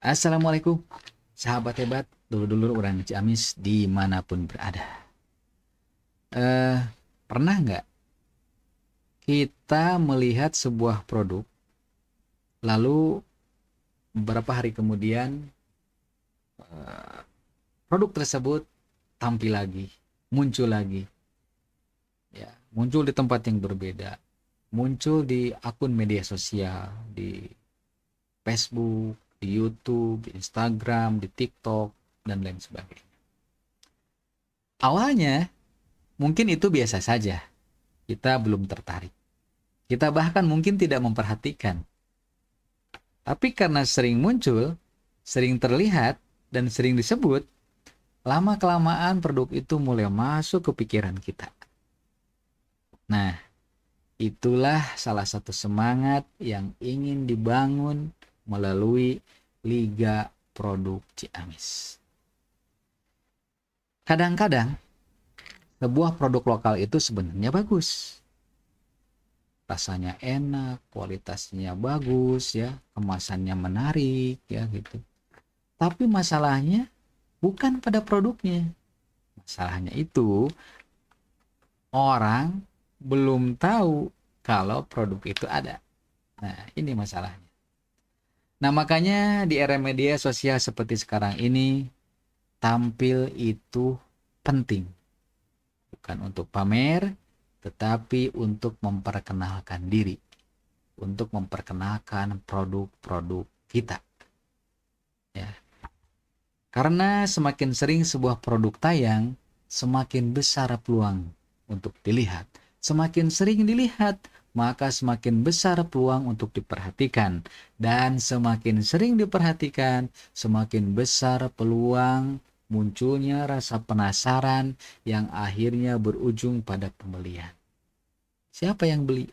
Assalamualaikum, sahabat hebat, dulur-dulur orang Ciamis dimanapun berada. Eh, Pernah nggak kita melihat sebuah produk, lalu beberapa hari kemudian produk tersebut tampil lagi, muncul lagi, ya, muncul di tempat yang berbeda, muncul di akun media sosial, di Facebook, di YouTube, di Instagram, di TikTok, dan lain sebagainya. Awalnya mungkin itu biasa saja, kita belum tertarik. Kita bahkan mungkin tidak memperhatikan. Tapi karena sering muncul, sering terlihat, dan sering disebut, lama-kelamaan produk itu mulai masuk ke pikiran kita. Nah, itulah salah satu semangat yang ingin dibangun melalui Liga Produk Ciamis. Kadang-kadang, sebuah produk lokal itu sebenarnya bagus. Rasanya enak, kualitasnya bagus ya, kemasannya menarik ya gitu. Tapi masalahnya bukan pada produknya. Masalahnya itu orang belum tahu kalau produk itu ada. Nah, ini masalahnya. Nah, makanya di era media sosial seperti sekarang ini, tampil itu penting. Bukan untuk pamer, tetapi untuk memperkenalkan diri. Untuk memperkenalkan produk-produk kita. Ya. Karena semakin sering sebuah produk tayang, semakin besar peluang untuk dilihat. Semakin sering dilihat, maka semakin besar peluang untuk diperhatikan. Dan semakin sering diperhatikan, semakin besar peluang munculnya rasa penasaran yang akhirnya berujung pada pembelian. Siapa yang beli?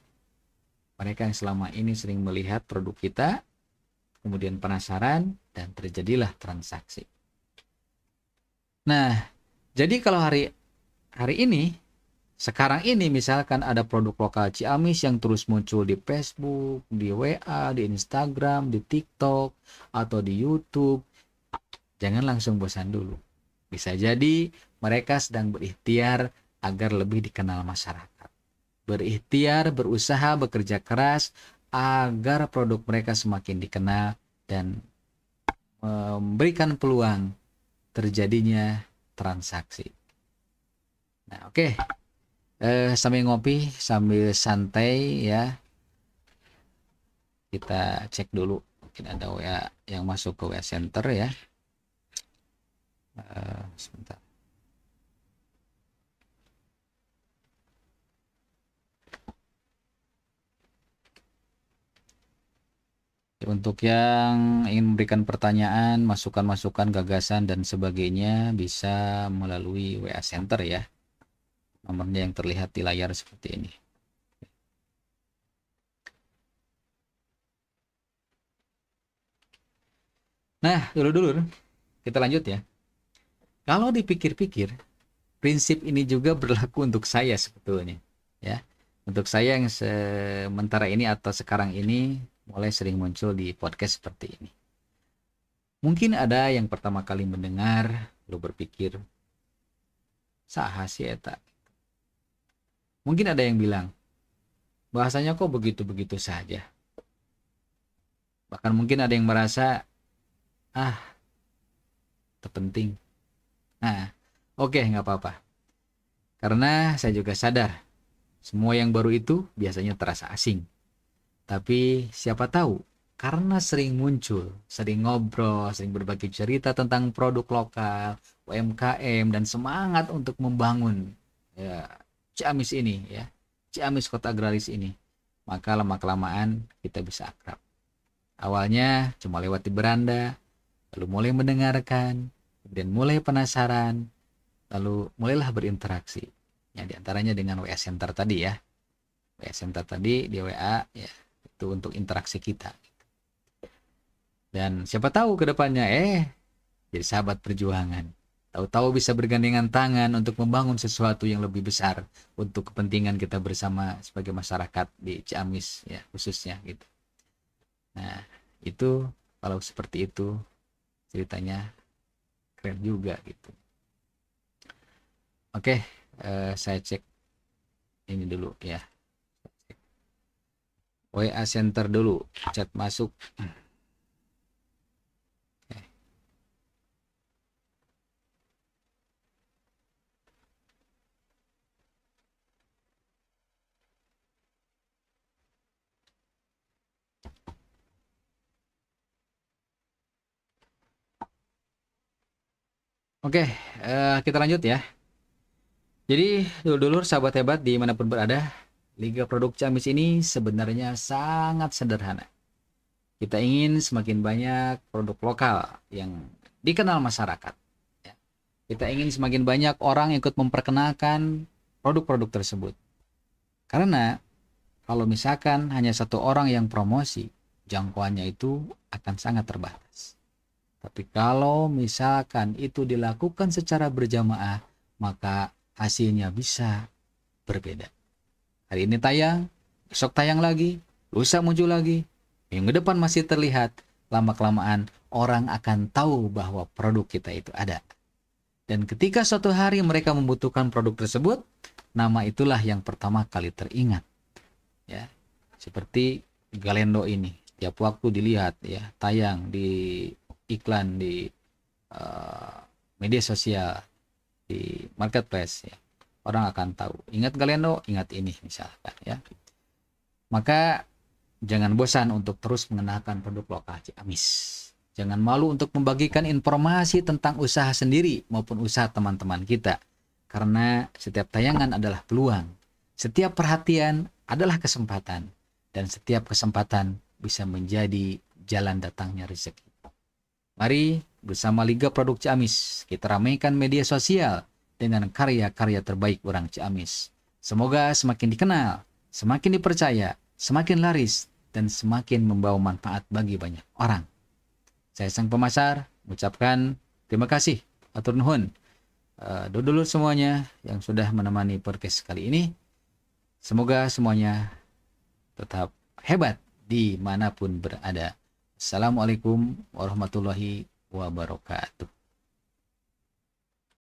Mereka yang selama ini sering melihat produk kita, kemudian penasaran, dan terjadilah transaksi. Nah, jadi kalau hari ini, sekarang ini misalkan ada produk lokal Ciamis yang terus muncul di Facebook, di WA, di Instagram, di TikTok, atau di YouTube, jangan langsung bosan dulu. Bisa jadi mereka sedang berikhtiar agar lebih dikenal masyarakat. Berikhtiar, berusaha, bekerja keras agar produk mereka semakin dikenal dan memberikan peluang terjadinya transaksi. Nah, oke. Sambil ngopi, sambil santai ya, kita cek dulu. Mungkin ada WA yang masuk ke WA Center ya. Sebentar. Untuk yang ingin memberikan pertanyaan, masukan-masukan, gagasan, dan sebagainya bisa melalui WA Center ya. Nomornya yang terlihat di layar seperti ini. Nah, dulu-dulu kita lanjut ya. Kalau dipikir-pikir, prinsip ini juga berlaku untuk saya sebetulnya. Ya, untuk saya yang sementara ini atau sekarang ini mulai sering muncul di podcast seperti ini. Mungkin ada yang pertama kali mendengar, lalu berpikir, saha sih eta. Mungkin ada yang bilang, bahasanya kok begitu-begitu saja. Bahkan mungkin ada yang merasa, ah, terpenting. Nah, oke, nggak apa-apa. Karena saya juga sadar, semua yang baru itu biasanya terasa asing. Tapi siapa tahu, karena sering muncul, sering ngobrol, sering berbagi cerita tentang produk lokal, UMKM, dan semangat untuk membangun ya, Ciamis ini, ya, Ciamis Kota Agraris ini, maka lama-kelamaan kita bisa akrab. Awalnya cuma lewat di beranda, lalu mulai mendengarkan, kemudian mulai penasaran, lalu mulailah berinteraksi. Ya, diantaranya dengan WA Center tadi ya. WA Center tadi di WA ya, itu untuk interaksi kita. Dan siapa tahu ke depannya jadi sahabat perjuangan. Tahu-tahu bisa bergandengan tangan untuk membangun sesuatu yang lebih besar untuk kepentingan kita bersama sebagai masyarakat di Ciamis ya khususnya gitu. Nah, itu kalau seperti itu ceritanya keren juga gitu. Oke, saya cek ini dulu ya. WA Center dulu, chat masuk. Oke, kita lanjut ya. Jadi, dulur-dulur sahabat hebat dimanapun berada, Liga Produk Ciamis ini sebenarnya sangat sederhana. Kita ingin semakin banyak produk lokal yang dikenal masyarakat. Ya. Kita ingin semakin banyak orang ikut memperkenalkan produk-produk tersebut. Karena kalau misalkan hanya satu orang yang promosi, jangkauannya itu akan sangat terbatas. Tapi kalau misalkan itu dilakukan secara berjamaah, maka hasilnya bisa berbeda. Hari ini tayang, besok tayang lagi, lusa muncul lagi, minggu depan masih terlihat. Lama-kelamaan orang akan tahu bahwa produk kita itu ada. Dan ketika suatu hari mereka membutuhkan produk tersebut, nama itulah yang pertama kali teringat. Ya, seperti Galendo ini, tiap waktu dilihat ya, tayang di iklan di media sosial, di marketplace ya. Orang akan tahu, ingat Galendo, ingat ini misalkan ya. Maka jangan bosan untuk terus mengenalkan produk lokal Ciamis. Jangan malu untuk membagikan informasi tentang usaha sendiri maupun usaha teman-teman kita. Karena setiap tayangan adalah peluang. Setiap perhatian adalah kesempatan. Dan setiap kesempatan bisa menjadi jalan datangnya rezeki. Mari bersama Liga Produk Ciamis kita ramaikan media sosial dengan karya-karya terbaik orang Ciamis. Semoga semakin dikenal, semakin dipercaya, semakin laris, dan semakin membawa manfaat bagi banyak orang. Saya sang pemasar mengucapkan terima kasih, atur nuhun, dulur semuanya yang sudah menemani podcast kali ini. Semoga semuanya tetap hebat dimanapun berada. Assalamualaikum warahmatullahi wabarakatuh.